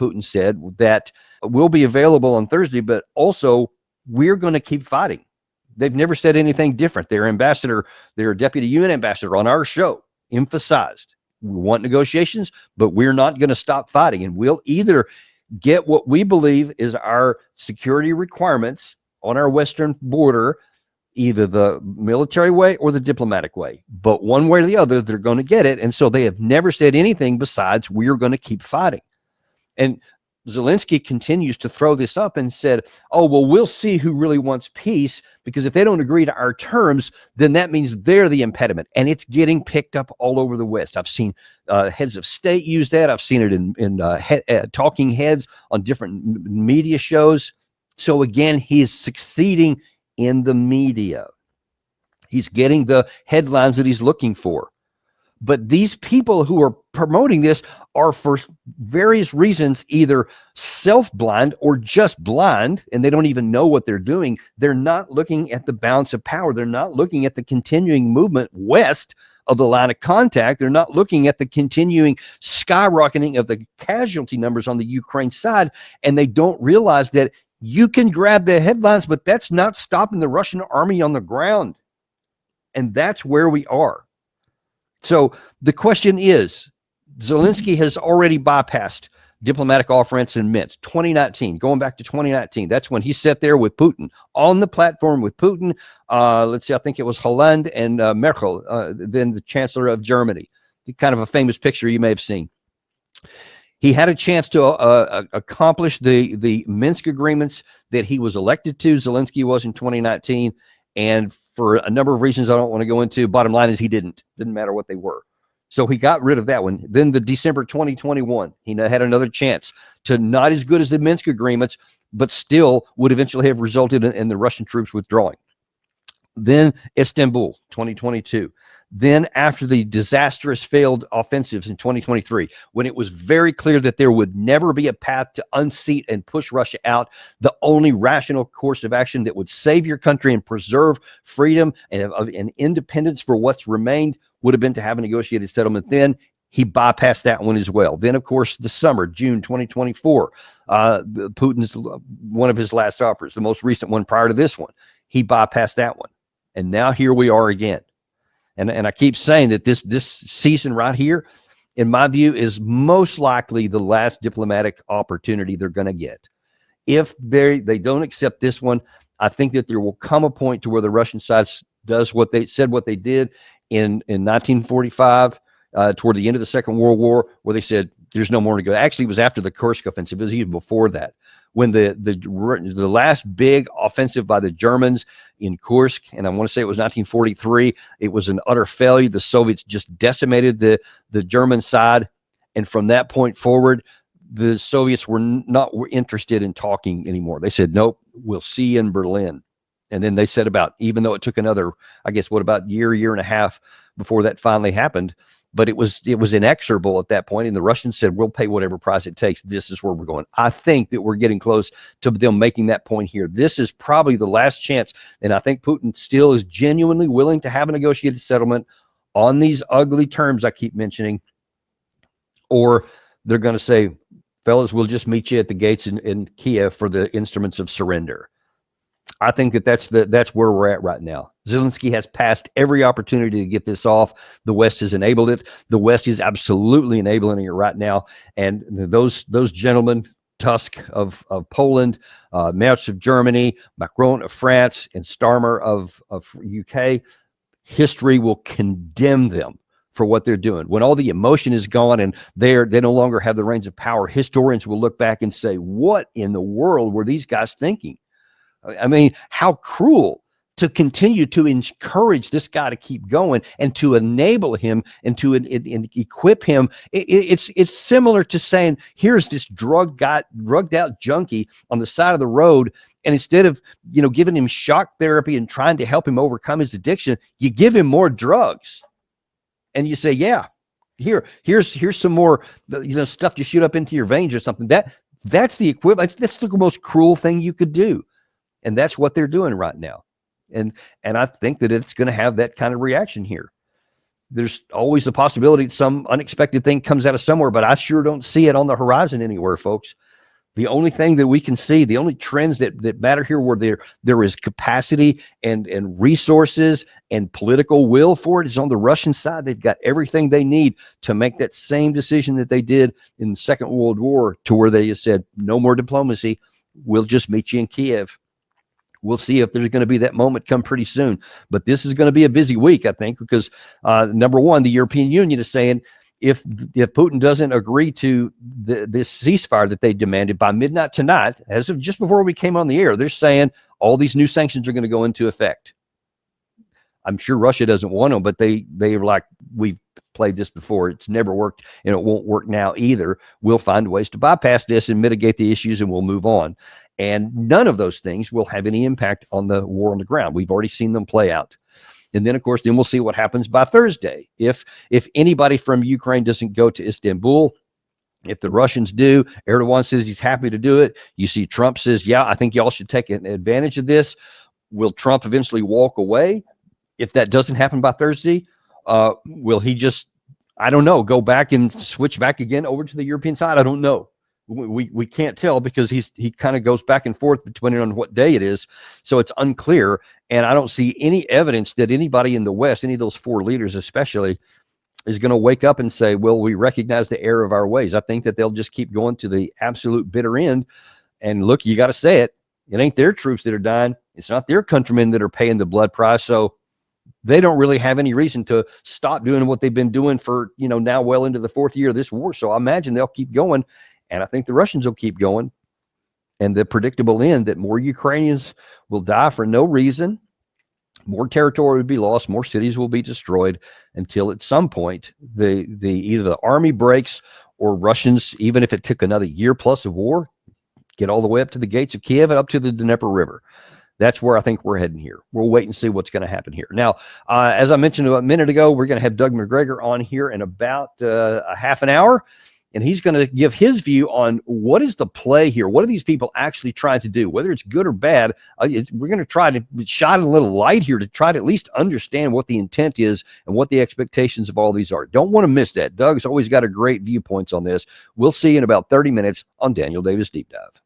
Putin said that we'll be available on Thursday, but also we're going to keep fighting. They've never said anything different. Their deputy UN ambassador on our show emphasized, we want negotiations, but we're not going to stop fighting. And we'll either get what we believe is our security requirements on our western border, either the military way or the diplomatic way. But one way or the other, they're going to get it. And so they have never said anything besides we're going to keep fighting. And Zelensky continues to throw this up and said, oh, well, we'll see who really wants peace, because if they don't agree to our terms, then that means they're the impediment. And it's getting picked up all over the West. I've seen heads of state use that. I've seen it in talking heads on different media shows. So again, he is succeeding in the media. He's getting the headlines that he's looking for. But these people who are promoting this are, for various reasons, either self-blind or just blind, and they don't even know what they're doing. They're not looking at the balance of power. They're not looking at the continuing movement west of the line of contact. They're not looking at the continuing skyrocketing of the casualty numbers on the Ukraine side, and they don't realize that you can grab the headlines, but that's not stopping the Russian army on the ground. And that's where we are. So the question is, Zelensky has already bypassed diplomatic off-ramps in Minsk. 2019, going back to 2019, that's when he sat there with Putin, on the platform with Putin. Let's see, I think it was Hollande and Merkel, then the Chancellor of Germany. Kind of a famous picture you may have seen. He had a chance to accomplish the Minsk agreements that he was elected to. Zelensky was in 2019. And for a number of reasons I don't want to go into, bottom line is he didn't matter what they were. So he got rid of that one. Then the December 2021, he had another chance to, not as good as the Minsk agreements, but still would eventually have resulted in the Russian troops withdrawing. Then Istanbul, 2022. Then after the disastrous failed offensives in 2023, when it was very clear that there would never be a path to unseat and push Russia out, the only rational course of action that would save your country and preserve freedom and independence for what's remained would have been to have a negotiated settlement. Then he bypassed that one as well. Then, of course, the summer, June 2024, Putin's one of his last offers, the most recent one prior to this one, he bypassed that one. And now here we are again. And I keep saying that this season right here, in my view, is most likely the last diplomatic opportunity they're going to get. If they don't accept this one, I think that there will come a point to where the Russian side does what they did in 1945, toward the end of the Second World War, where they said there's no more to go. Actually, it was after the Kursk offensive. It was even before that, when the last big offensive by the Germans in Kursk, and I want to say it was 1943, it was an utter failure. The Soviets just decimated the German side, and from that point forward, the Soviets were interested in talking anymore. They said, nope, we'll see you in Berlin. And then they said even though it took another, I guess, year and a half before that finally happened, but it was inexorable at that point. And the Russians said, we'll pay whatever price it takes. This is where we're going. I think that we're getting close to them making that point here. This is probably the last chance. And I think Putin still is genuinely willing to have a negotiated settlement on these ugly terms I keep mentioning. Or they're going to say, fellas, we'll just meet you at the gates in Kyiv for the instruments of surrender. I think that's where we're at right now. Zelensky has passed every opportunity to get this off. The West has enabled it. The West is absolutely enabling it right now. And those gentlemen, Tusk of Poland, Merz of Germany, Macron of France, and Starmer of UK, history will condemn them for what they're doing. When all the emotion is gone and they no longer have the reins of power, historians will look back and say, what in the world were these guys thinking? I mean, how cruel to continue to encourage this guy to keep going and to enable him and to equip him. It's similar to saying, here's this drugged out junkie on the side of the road, and instead of giving him shock therapy and trying to help him overcome his addiction, you give him more drugs, and you say, yeah, here's some more stuff to shoot up into your veins or something. That's the equivalent. That's the most cruel thing you could do. And that's what they're doing right now. And I think that it's going to have that kind of reaction here. There's always the possibility that some unexpected thing comes out of somewhere, but I sure don't see it on the horizon anywhere, folks. The only thing that we can see, the only trends that matter here, where there is capacity and resources and political will for it, is on the Russian side. They've got everything they need to make that same decision that they did in the Second World War, to where they just said, no more diplomacy. We'll just meet you in Kyiv. We'll see if there's going to be that moment come pretty soon. But this is going to be a busy week, I think, because number one, the European Union is saying, if Putin doesn't agree to this ceasefire that they demanded by midnight tonight, as of just before we came on the air, they're saying all these new sanctions are going to go into effect. I'm sure Russia doesn't want them, but they're like, we've played this before. It's never worked, and it won't work now either. We'll find ways to bypass this and mitigate the issues, and we'll move on. And none of those things will have any impact on the war on the ground. We've already seen them play out. And then, of course, we'll see what happens by Thursday. If anybody from Ukraine doesn't go to Istanbul, if the Russians do, Erdogan says he's happy to do it. You see Trump says, yeah, I think y'all should take advantage of this. Will Trump eventually walk away? If that doesn't happen by Thursday, will he just, I don't know, go back and switch back again over to the European side? I don't know. We can't tell, because he kind of goes back and forth depending on what day it is. So it's unclear. And I don't see any evidence that anybody in the West, any of those four leaders especially, is going to wake up and say, well, we recognize the error of our ways. I think that they'll just keep going to the absolute bitter end. And look, you got to say it. It ain't their troops that are dying. It's not their countrymen that are paying the blood price. So they don't really have any reason to stop doing what they've been doing for, now well into the fourth year of this war. So I imagine they'll keep going. And I think the Russians will keep going. And the predictable end, that more Ukrainians will die for no reason, more territory will be lost, more cities will be destroyed, until at some point either the army breaks, or Russians, even if it took another year plus of war, get all the way up to the gates of Kyiv and up to the Dnieper River. That's where I think we're heading here. We'll wait and see what's going to happen here. Now, as I mentioned a minute ago, we're going to have Doug McGregor on here in about a half an hour. And he's going to give his view on what is the play here. What are these people actually trying to do? Whether it's good or bad, we're going to try to shine a little light here to try to at least understand what the intent is and what the expectations of all these are. Don't want to miss that. Doug's always got a great viewpoints on this. We'll see you in about 30 minutes on Daniel Davis Deep Dive.